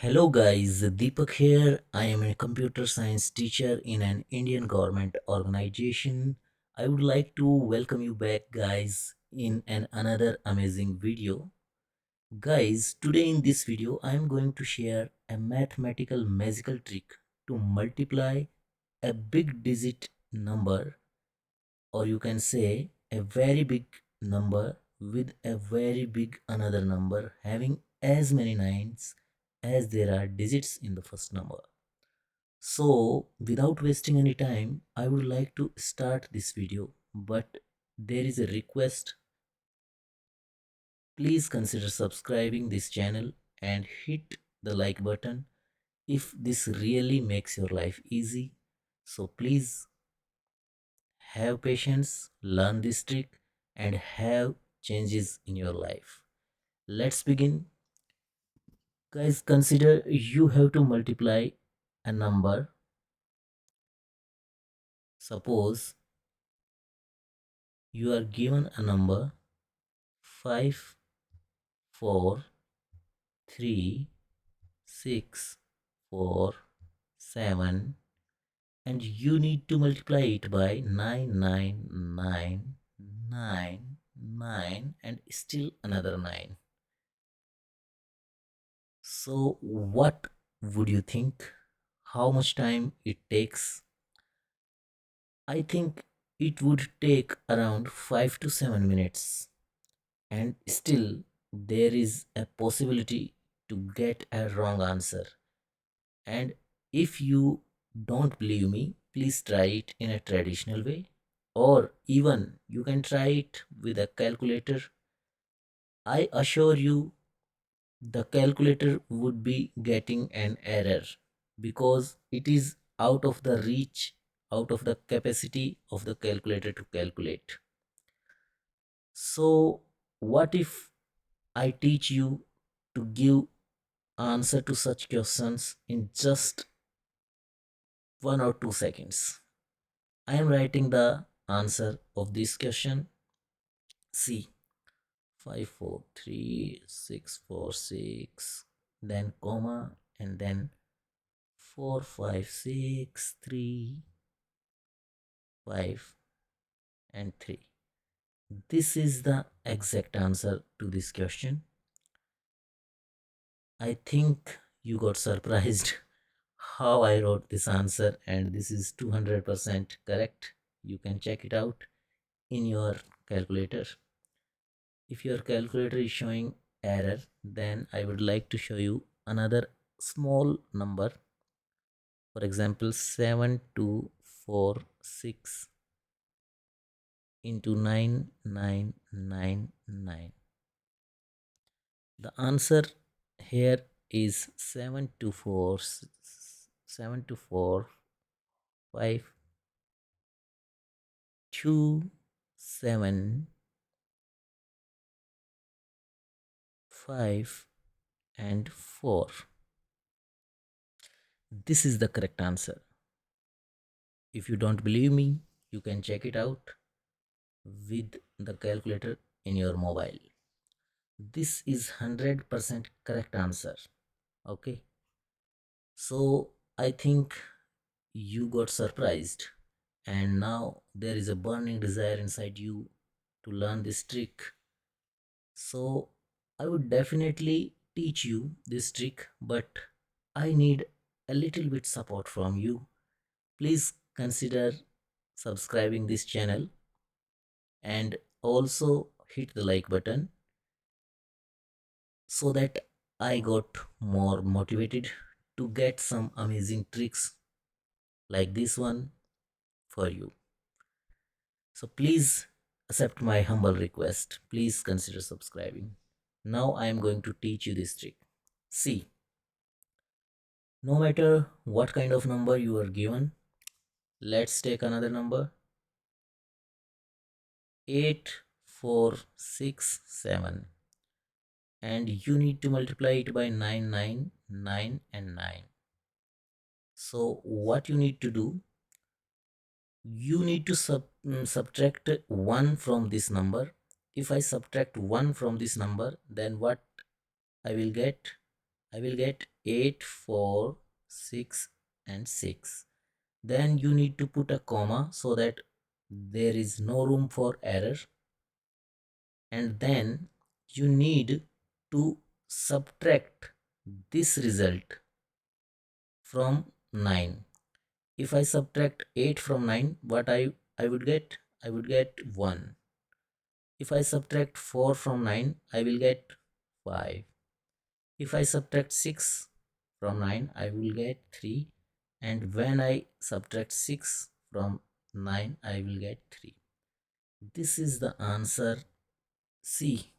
Hello guys, Deepak here. I am a computer science teacher in an Indian government organization. I would like to welcome you back guys in another amazing video. Guys, today in this video I am going to share a mathematical magical trick to multiply a big digit number, or you can say a very big number with a very big another number having as many nines as there are digits in the first number. So without wasting any time, I would like to start this video, but there is a request. Please consider subscribing this channel and hit the like button if this really makes your life easy. So please have patience, learn this trick, and have changes in your life. Let's begin. Guys, consider you have to multiply a number. Suppose you are given a number 5, 4, 3, 6, 4, 7, and you need to multiply it by 9, and still another 9. So what would you think? How much time it takes? I think it would take around 5 to 7 minutes, and still there is a possibility to get a wrong answer. And if you don't believe me, please try it in a traditional way, or even you can try it with a calculator. I assure you the calculator would be getting an error because it is out of the reach, out of the capacity of the calculator to calculate. So what if I teach you to give answer to such questions in just 1 or 2 seconds? I am writing the answer of this question. See, 543 646, then comma, and then 4 5 6 3 5 and 3. This is the exact answer to this question. I think you got surprised how I wrote this answer, and this is 200% correct. You can check it out in your calculator. If your calculator is showing error, then I would like to show you another small number. For example, 7246 into 9999. The answer here is 724 5 and 4. This is the correct answer. If you don't believe me, you can check it out with the calculator in your mobile. This is 100% correct answer. Okay, so I think you got surprised, and now there is a burning desire inside you to learn this trick. So I would definitely teach you this trick, but I need a little bit support from you. Please consider subscribing this channel and also hit the like button so that I got more motivated to get some amazing tricks like this one for you. So please accept my humble request. Please consider subscribing. Now I am going to teach you this trick. See, no matter what kind of number you are given, let's take another number 8467, and you need to multiply it by 9 and 9. So what you need to do, you need to subtract 1 from this number. If I subtract 1 from this number, then what I will get? I will get 8, 4, 6 and 6. Then you need to put a comma so that there is no room for error. And then you need to subtract this result from 9. If I subtract 8 from 9, what I would get? I would get 1. If I subtract 4 from 9, I will get 5. If I subtract 6 from 9, I will get 3. And when I subtract 6 from 9, I will get 3. This is the answer. See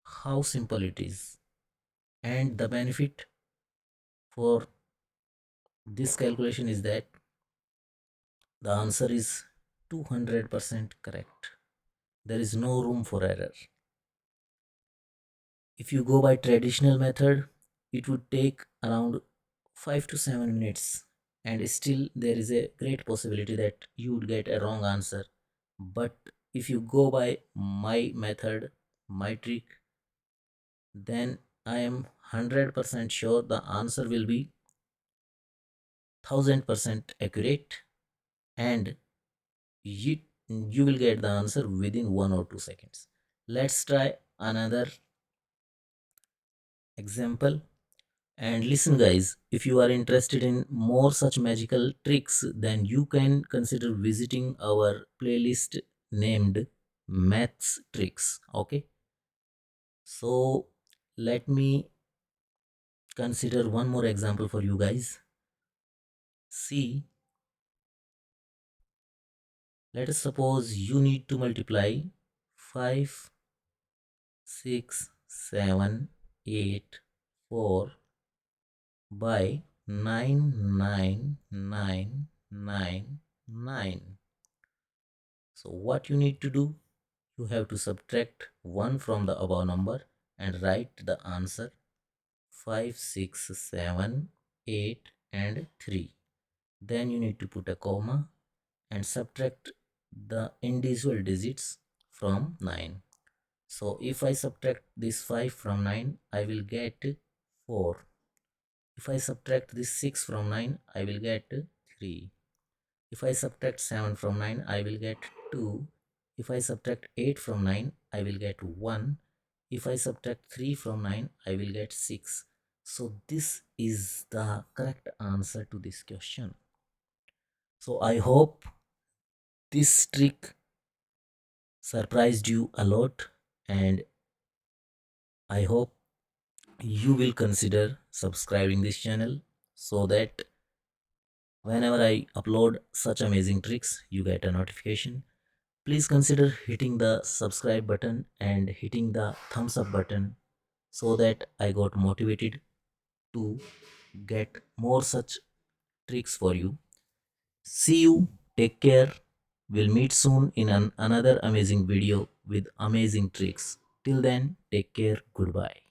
how simple it is. And the benefit for this calculation is that the answer is 200% correct. There is no room for error. If you go by traditional method, it would take around 5 to 7 minutes, and still there is a great possibility that you would get a wrong answer. But if you go by my method, my trick, then I am 100% sure the answer will be 1000% accurate, and you will get the answer within 1 or 2 seconds. Let's try another example. And listen guys, if you are interested in more such magical tricks, then you can consider visiting our playlist named Maths Tricks. Okay, so let me consider one more example for you guys. See, let us suppose you need to multiply 5, 6, 7, 8, 4 by 99999. So what you need to do? You have to subtract 1 from the above number and write the answer 5, 6, 7, 8 and 3. Then you need to put a comma and subtract the individual digits from 9. So if I subtract this 5 from 9, I will get 4. If I subtract this 6 from 9, I will get 3. If I subtract 7 from 9, I will get 2. If I subtract 8 from 9, I will get 1. If I subtract 3 from 9, I will get 6. So this is the correct answer to this question. So I hope this trick surprised you a lot, and I hope you will consider subscribing this channel so that whenever I upload such amazing tricks, you get a notification. Please consider hitting the subscribe button and hitting the thumbs up button so that I got motivated to get more such tricks for you. See you, take care. We'll meet soon in another amazing video with amazing tricks. Till then, take care, goodbye.